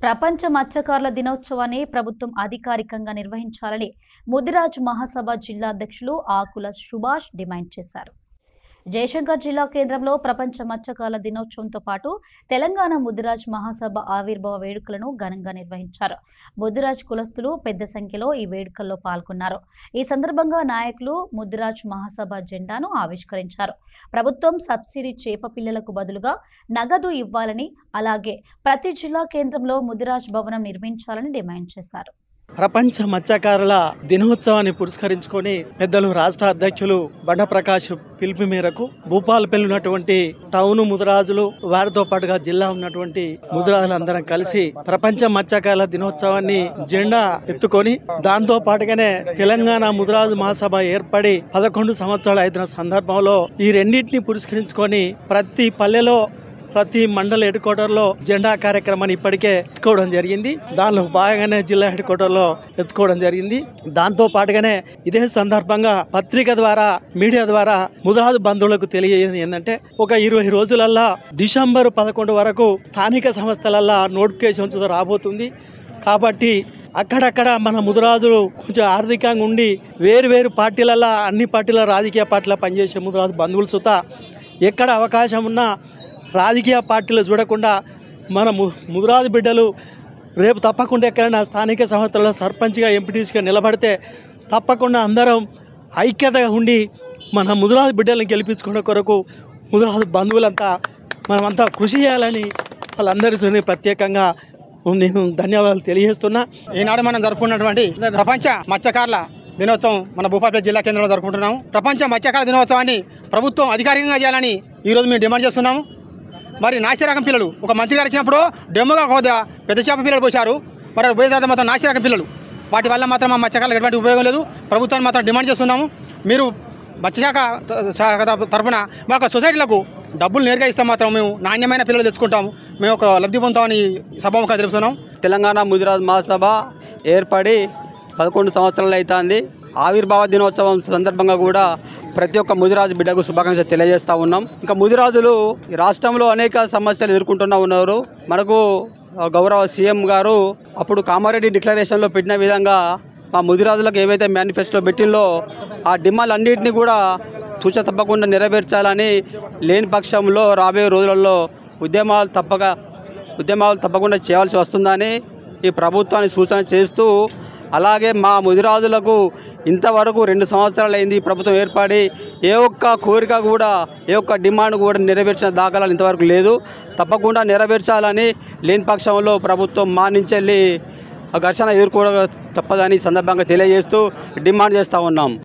ప్రపంచ మత్స్యకారుల దినోత్సవాన్ని ప్రభుత్వం అధికారికంగా నిర్వహించాలని ముదిరాజ్ మహాసభ జిల్లా అధ్యక్షులు ఆకుల సుభాష్ డిమాండ్ చేశారు. జయశంకర్ జిల్లా కేంద్రంలో ప్రపంచ మత్స్యకారుల దినోత్సవంతో పాటు తెలంగాణ ముదిరాజ్ మహాసభ ఆవిర్భావ వేడుకలను ఘనంగా నిర్వహించారు. ముదిరాజ్ కులస్తులు పెద్ద సంఖ్యలో ఈ వేడుకల్లో పాల్గొన్నారు. ఈ సందర్భంగా నాయకులు ముదిరాజ్ మహాసభ జెండాను ఆవిష్కరించారు. ప్రభుత్వం సబ్సిడీ చేప పిల్లలకు బదులుగా నగదు ఇవ్వాలని, అలాగే ప్రతి జిల్లా కేంద్రంలో ముదిరాజ్ భవనం నిర్మించాలని డిమాండ్ చేశారు. ప్రపంచ మత్స్యకారుల దినోత్సవాన్ని పురస్కరించుకొని పెద్దలు రాష్ట్ర అధ్యక్షులు బండ ప్రకాష్ పిలుపు మేరకు భూపాలపల్లి ఉన్నటువంటి టౌన్ ముదిరాజులు, వారితో పాటుగా జిల్లా ఉన్నటువంటి ముదిరాజులందరం కలిసి ప్రపంచ మత్స్యకారుల దినోత్సవాన్ని జెండా ఎత్తుకొని, దాంతో పాటుగానే తెలంగాణ ముదిరాజు మహాసభ ఏర్పడి 11 సంవత్సరాలు అయిన సందర్భంలో ఈ రెండింటిని పురస్కరించుకొని ప్రతి పల్లెలో, ప్రతి మండల హెడ్ క్వార్టర్లో జెండా కార్యక్రమాన్ని ఇప్పటికే ఎత్తుకోవడం జరిగింది. దానిలో భాగంగానే జిల్లా హెడ్ క్వార్టర్లో ఎత్తుకోవడం జరిగింది. దాంతో పాటుగానే ఇదే సందర్భంగా పత్రిక ద్వారా, మీడియా ద్వారా ముదిరాజు బంధువులకు తెలియజేది ఏంటంటే, ఒక 20 రోజులల్లా డిసెంబర్ 11 వరకు స్థానిక సంస్థలల్లా నోటిఫికేషన్స్ రాబోతుంది. కాబట్టి అక్కడక్కడ మన ముదిరాజులు కొంచెం ఆర్థికంగా ఉండి వేరు పార్టీలల్లో, అన్ని పార్టీల రాజకీయ పార్టీల పనిచేసే ముదిరాజు బంధువులు సుత ఎక్కడ అవకాశం ఉన్నా రాజకీయ పార్టీలు చూడకుండా మన ముదిరాజు బిడ్డలు రేపు తప్పకుండా ఎక్కడైనా స్థానిక సంస్థలలో సర్పంచ్గా, ఎంపీటీసీగా నిలబడితే తప్పకుండా అందరం ఐక్యతగా ఉండి మన ముదిరాజు బిడ్డలను గెలిపించుకునే కొరకు ముదిరాజు బంధువులంతా మనమంతా కృషి చేయాలని వాళ్ళందరి ప్రత్యేకంగా నేను ధన్యవాదాలు తెలియజేస్తున్నా. ఈనాడు మనం జరుపుకున్నటువంటి ప్రపంచ మత్స్యకారుల దినోత్సవం మన భూపాలపల్లి జిల్లా కేంద్రంలో జరుపుకుంటున్నాము. ప్రపంచ మత్స్యకారుల దినోత్సవాన్ని ప్రభుత్వం అధికారికంగా చేయాలని ఈరోజు మేము డిమాండ్ చేస్తున్నాము. మరి నాసిరకం పిల్లలు ఒక మంత్రి గారు ఇచ్చినప్పుడు డెమ్మగా కొద్దిగా పెద్ద చేప పిల్లలు పోశారు. మరి పోయిన తర్వాత మాత్రం నాసిరకం పిల్లలు, వాటి వల్ల మాత్రం మా మత్స్యకారులకు ఎటువంటి ఉపయోగం లేదు. ప్రభుత్వాన్ని మాత్రం డిమాండ్ చేస్తున్నాము. మీరు మత్స్యశాఖ తరఫున మాకు సొసైటీలకు డబ్బులు నేరుగా ఇస్తే మాత్రం మేము నాణ్యమైన పిల్లలు తెచ్చుకుంటాము, మేము ఒక లబ్ధి పొందుతామని సభాముఖంగా తెలుపుతున్నాం. తెలంగాణ ముదిరాజ్ మహాసభ ఏర్పడి 11 సంవత్సరాలు అవుతుంది. ఆవిర్భావ దినోత్సవం సందర్భంగా కూడా ప్రతి ఒక్క ముదిరాజు బిడ్డకు శుభాకాంక్షలు తెలియజేస్తూ ఉన్నాం. ఇంకా ముదిరాజులు రాష్ట్రంలో అనేక సమస్యలు ఎదుర్కొంటున్నా ఉన్నారు. మనకు గౌరవ సీఎం గారు అప్పుడు కామారెడ్డి డిక్లరేషన్లో పెట్టిన విధంగా మా ముదిరాజులకు ఏవైతే మేనిఫెస్టో పెట్టిందో ఆ డిమాండ్లు అన్నింటినీ కూడా తూచ తప్పకుండా నెరవేర్చాలని, లేని పక్షంలో రాబోయే రోజులలో ఉద్యమాలు తప్పకుండా చేయాల్సి వస్తుందని ఈ ప్రభుత్వాన్ని సూచన చేస్తూ, అలాగే మా ముదిరాజులకు ఇంతవరకు 2 సంవత్సరాలు అయింది ప్రభుత్వం ఏర్పడి ఏ ఒక్క కోరిక కూడా, ఏ ఒక్క డిమాండ్ కూడా నెరవేర్చిన దాఖలాలు ఇంతవరకు లేదు. తప్పకుండా నెరవేర్చాలని, లేని పక్షంలో ప్రభుత్వం మా నుంచి వెళ్ళి ఘర్షణ ఎదుర్కోవడం తప్పదని సందర్భంగా తెలియజేస్తూ డిమాండ్ చేస్తూ ఉన్నాం.